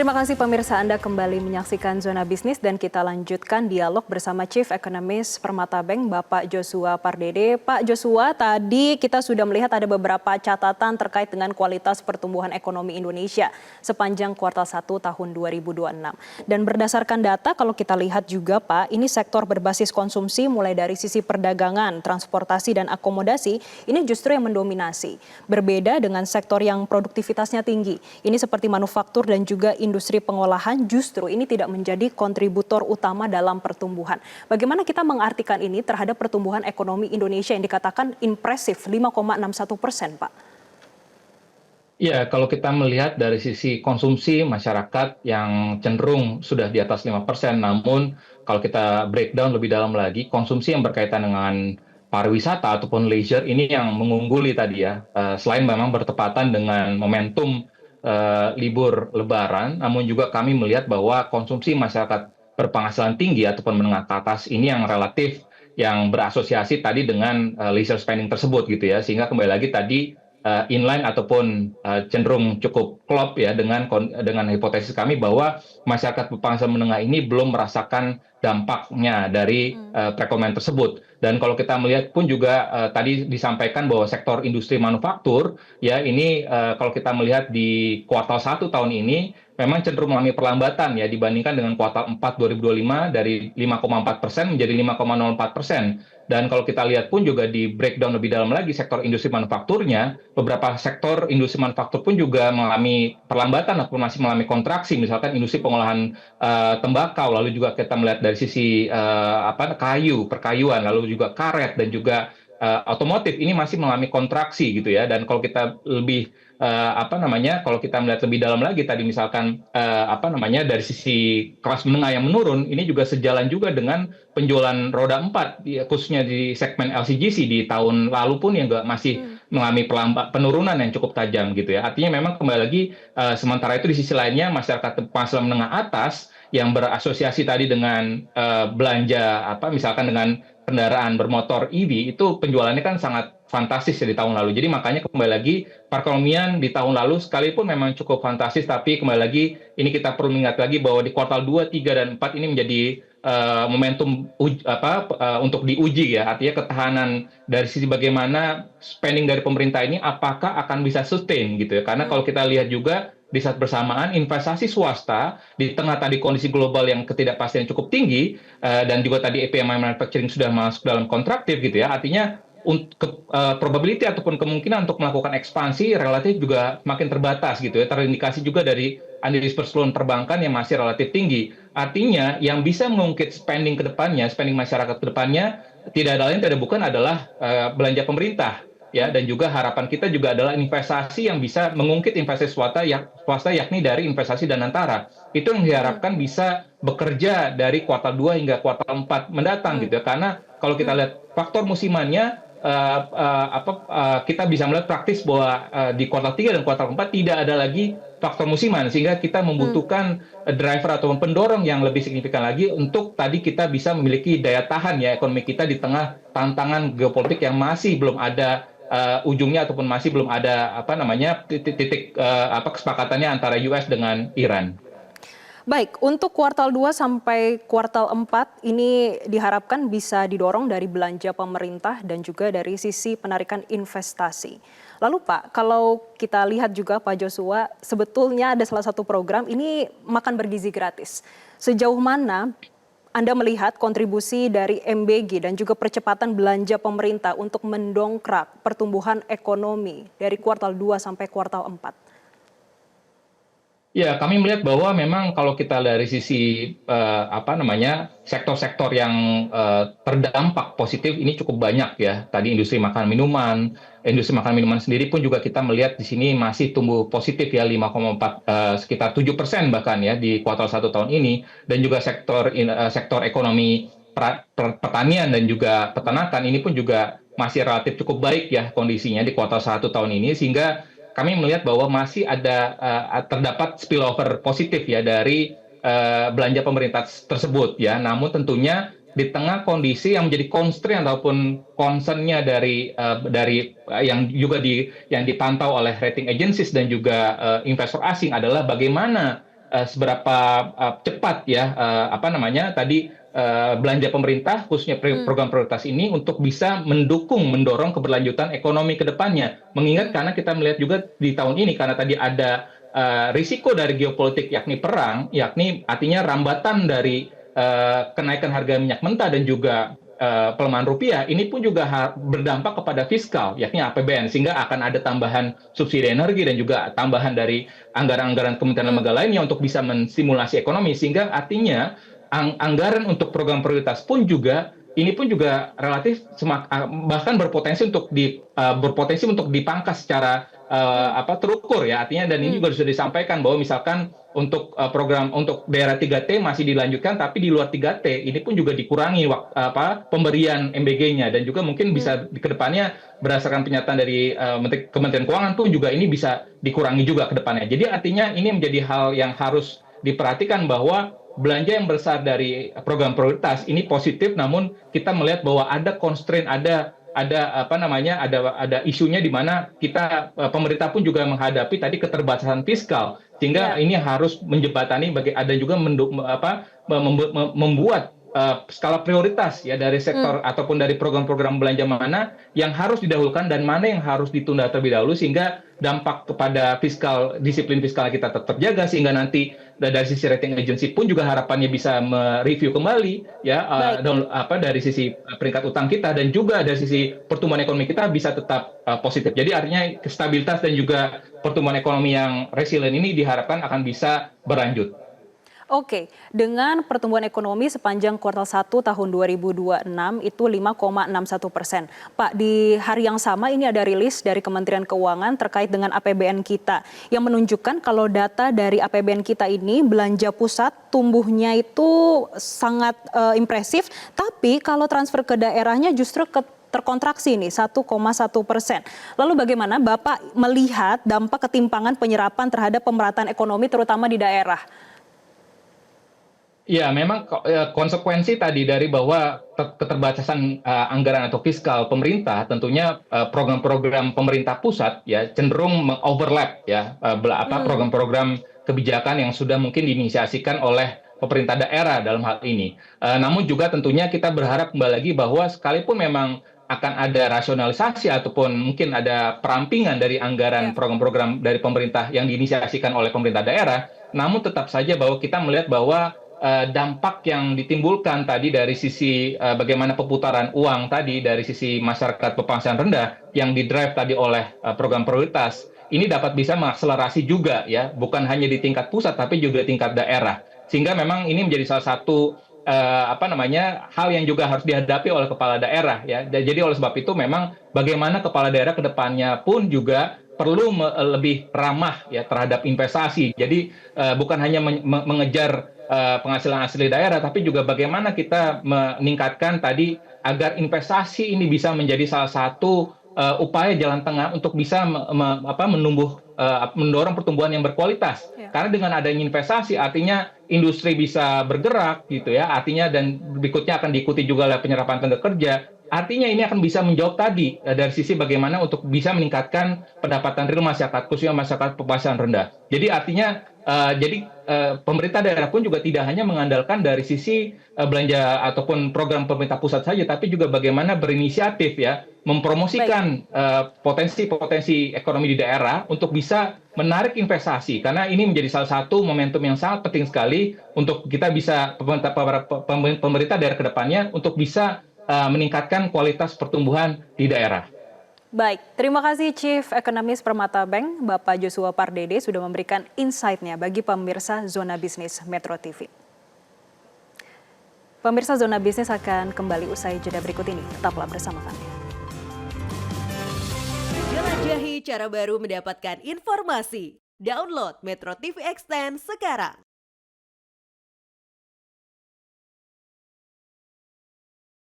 Terima kasih pemirsa, Anda kembali menyaksikan Zona Bisnis dan kita lanjutkan dialog bersama Chief Economist Permata Bank, Bapak Joshua Pardede. Pak Joshua, tadi kita sudah melihat ada beberapa catatan terkait dengan kualitas pertumbuhan ekonomi Indonesia sepanjang kuartal 1 tahun 2026. Dan berdasarkan data, kalau kita lihat juga Pak, ini sektor berbasis konsumsi mulai dari sisi perdagangan, transportasi, dan akomodasi, ini justru yang mendominasi. Berbeda dengan sektor yang produktivitasnya tinggi. Ini seperti manufaktur dan juga industri pengolahan, justru ini tidak menjadi kontributor utama dalam pertumbuhan. Bagaimana kita mengartikan ini terhadap pertumbuhan ekonomi Indonesia yang dikatakan impresif 5,61%, Pak? Ya, kalau kita melihat dari sisi konsumsi masyarakat yang cenderung sudah di atas 5%, namun kalau kita breakdown lebih dalam lagi, konsumsi yang berkaitan dengan pariwisata ataupun leisure ini yang mengungguli tadi ya. Selain memang bertepatan dengan momentum libur Lebaran, namun juga kami melihat bahwa konsumsi masyarakat berpenghasilan tinggi ataupun menengah ke atas ini yang relatif yang berasosiasi tadi dengan leisure spending tersebut gitu ya, sehingga kembali lagi tadi inline ataupun cenderung cukup klop ya dengan hipotesis kami bahwa masyarakat berpenghasilan menengah ini belum merasakan dampaknya dari perekonomian tersebut. Dan kalau kita melihat pun juga tadi disampaikan bahwa sektor industri manufaktur ya ini kalau kita melihat di kuartal 1 tahun ini memang cenderung mengalami perlambatan ya dibandingkan dengan kuartal 4 2025 dari 5,4% menjadi 5,04%. Dan kalau kita lihat pun juga di breakdown lebih dalam lagi sektor industri manufakturnya, beberapa sektor industri manufaktur pun juga mengalami perlambatan ataupun masih mengalami kontraksi, misalkan industri pengolahan tembakau, lalu juga kita melihat dari sisi kayu, perkayuan, lalu juga karet dan juga otomotif ini masih mengalami kontraksi gitu ya. Dan kalau kita lebih kalau kita melihat lebih dalam lagi tadi misalkan dari sisi kelas menengah yang menurun, ini juga sejalan juga dengan penjualan roda 4 khususnya di segmen LCGC di tahun lalu pun yang juga masih mengalami penurunan yang cukup tajam gitu ya. Artinya memang kembali lagi sementara itu di sisi lainnya masyarakat penghasilan menengah atas yang berasosiasi tadi dengan belanja misalkan dengan kendaraan bermotor EV itu penjualannya kan sangat fantastis ya di tahun lalu. Jadi makanya kembali lagi perekonomian di tahun lalu sekalipun memang cukup fantastis, tapi kembali lagi ini kita perlu mengingat lagi bahwa di kuartal 2, 3, dan 4 ini menjadi momentum untuk diuji ya. Artinya ketahanan dari sisi bagaimana spending dari pemerintah ini apakah akan bisa sustain gitu ya. Karena kalau kita lihat juga di saat bersamaan investasi swasta di tengah tadi kondisi global yang ketidakpastian cukup tinggi dan juga tadi PMI manufacturing sudah masuk dalam kontraktif gitu ya. Artinya probability ataupun kemungkinan untuk melakukan ekspansi relatif juga makin terbatas gitu ya. Terindikasi juga dari analis perseroan perbankan yang masih relatif tinggi. Artinya yang bisa mengungkit spending ke depannya, spending masyarakat ke depannya tidak ada lain tidak bukan adalah belanja pemerintah ya, dan juga harapan kita juga adalah investasi yang bisa mengungkit investasi swasta yakni dari investasi Danantara. Itu yang diharapkan bisa bekerja dari kuartal 2 hingga kuartal 4 mendatang gitu ya. Karena kalau kita lihat faktor musimannya kita bisa melihat praktis bahwa di kuartal 3 dan kuartal 4 tidak ada lagi faktor musiman, sehingga kita membutuhkan driver atau pendorong yang lebih signifikan lagi untuk tadi kita bisa memiliki daya tahan ya ekonomi kita di tengah tantangan geopolitik yang masih belum ada ujungnya ataupun masih belum ada titik kesepakatannya antara US dengan Iran. Baik, untuk kuartal 2 sampai kuartal 4 ini diharapkan bisa didorong dari belanja pemerintah dan juga dari sisi penarikan investasi. Lalu Pak, kalau kita lihat juga Pak Joshua, sebetulnya ada salah satu program ini makan bergizi gratis. Sejauh mana Anda melihat kontribusi dari MBG dan juga percepatan belanja pemerintah untuk mendongkrak pertumbuhan ekonomi dari kuartal 2 sampai kuartal 4? Ya, kami melihat bahwa memang kalau kita dari sisi sektor-sektor yang terdampak positif ini cukup banyak ya. Tadi industri makanan minuman sendiri pun juga kita melihat di sini masih tumbuh positif ya 5,4 sekitar 7% bahkan ya di kuartal 1 tahun ini, dan juga sektor ekonomi pertanian dan juga peternakan ini pun juga masih relatif cukup baik ya kondisinya di kuartal 1 tahun ini, sehingga kami melihat bahwa masih ada terdapat spillover positif ya dari belanja pemerintah tersebut ya. Namun tentunya di tengah kondisi yang menjadi constraint ataupun concern-nya dari yang juga yang dipantau oleh rating agencies dan juga investor asing adalah bagaimana seberapa cepat ya apa namanya tadi belanja pemerintah khususnya program prioritas ini untuk bisa mendorong keberlanjutan ekonomi ke depannya. Mengingat karena kita melihat juga di tahun ini karena tadi ada risiko dari geopolitik yakni perang, yakni artinya rambatan dari kenaikan harga minyak mentah dan juga pelemahan rupiah, ini pun juga berdampak kepada fiskal, yakni APBN, sehingga akan ada tambahan subsidi energi dan juga tambahan dari anggaran-anggaran kementerian lembaga lainnya untuk bisa menstimulasi ekonomi, sehingga artinya anggaran untuk program prioritas pun juga ini pun juga relatif bahkan berpotensi untuk dipangkas secara terukur ya artinya dan ini juga sudah disampaikan bahwa misalkan untuk program untuk daerah 3T masih dilanjutkan tapi di luar 3T ini pun juga dikurangi pemberian MBG-nya dan juga mungkin bisa ke depannya berdasarkan pernyataan dari Kementerian Keuangan pun juga ini bisa dikurangi juga ke depannya. Jadi artinya ini menjadi hal yang harus diperhatikan bahwa belanja yang besar dari program prioritas ini positif, namun kita melihat bahwa ada constraint, ada isunya di mana kita pemerintah pun juga menghadapi tadi keterbatasan fiskal, sehingga ini harus menjembatani ada juga membuat skala prioritas ya dari sektor ataupun dari program-program belanja mana yang harus didahulukan dan mana yang harus ditunda terlebih dahulu sehingga dampak kepada disiplin fiskal kita tetap terjaga sehingga nanti dari sisi rating agency pun juga harapannya bisa mereview kembali ya dari sisi peringkat utang kita dan juga dari sisi pertumbuhan ekonomi kita bisa tetap positif. Jadi artinya stabilitas dan juga pertumbuhan ekonomi yang resilient ini diharapkan akan bisa berlanjut. Oke, dengan pertumbuhan ekonomi sepanjang kuartal 1 tahun 2026 itu 5,61%. Pak, di hari yang sama ini ada rilis dari Kementerian Keuangan terkait dengan APBN kita yang menunjukkan kalau data dari APBN kita ini belanja pusat tumbuhnya itu sangat impresif, tapi kalau transfer ke daerahnya justru terkontraksi nih 1,1%. Lalu bagaimana Bapak melihat dampak ketimpangan penyerapan terhadap pemerataan ekonomi terutama di daerah? Ya, memang konsekuensi tadi dari bahwa keterbatasan anggaran atau fiskal pemerintah, tentunya program-program pemerintah pusat ya cenderung mengoverlap ya program-program kebijakan yang sudah mungkin diinisiasikan oleh pemerintah daerah dalam hal ini. Namun juga tentunya kita berharap kembali lagi bahwa sekalipun memang akan ada rasionalisasi ataupun mungkin ada perampingan dari anggaran program-program dari pemerintah yang diinisiasikan oleh pemerintah daerah, namun tetap saja bahwa kita melihat bahwa dampak yang ditimbulkan tadi dari sisi bagaimana perputaran uang tadi dari sisi masyarakat berpenghasilan rendah yang didrive tadi oleh program prioritas ini dapat bisa mengakselerasi juga ya bukan hanya di tingkat pusat tapi juga di tingkat daerah sehingga memang ini menjadi salah satu hal yang juga harus dihadapi oleh kepala daerah ya. Jadi oleh sebab itu memang bagaimana kepala daerah ke depannya pun juga perlu lebih ramah ya terhadap investasi. Jadi bukan hanya mengejar penghasilan asli daerah, tapi juga bagaimana kita meningkatkan tadi agar investasi ini bisa menjadi salah satu upaya jalan tengah untuk bisa mendorong pertumbuhan yang berkualitas. Karena dengan adanya investasi, artinya industri bisa bergerak, gitu ya. Artinya dan berikutnya akan diikuti juga oleh penyerapan tenaga kerja. Artinya ini akan bisa menjawab tadi dari sisi bagaimana untuk bisa meningkatkan pendapatan real masyarakat, khususnya masyarakat berpenghasilan rendah. Jadi artinya pemerintah daerah pun juga tidak hanya mengandalkan dari sisi belanja ataupun program pemerintah pusat saja, tapi juga bagaimana berinisiatif ya mempromosikan potensi-potensi ekonomi di daerah untuk bisa menarik investasi. Karena ini menjadi salah satu momentum yang sangat penting sekali untuk kita bisa pemerintah daerah ke depannya untuk bisa meningkatkan kualitas pertumbuhan di daerah. Baik, terima kasih Chief Ekonomis Permata Bank, Bapak Joshua Pardede sudah memberikan insight-nya bagi pemirsa Zona Bisnis Metro TV. Pemirsa Zona Bisnis akan kembali usai jeda berikut ini. Tetaplah bersama kami. Jelajahi cara baru mendapatkan informasi. Download Metro TV Extend sekarang.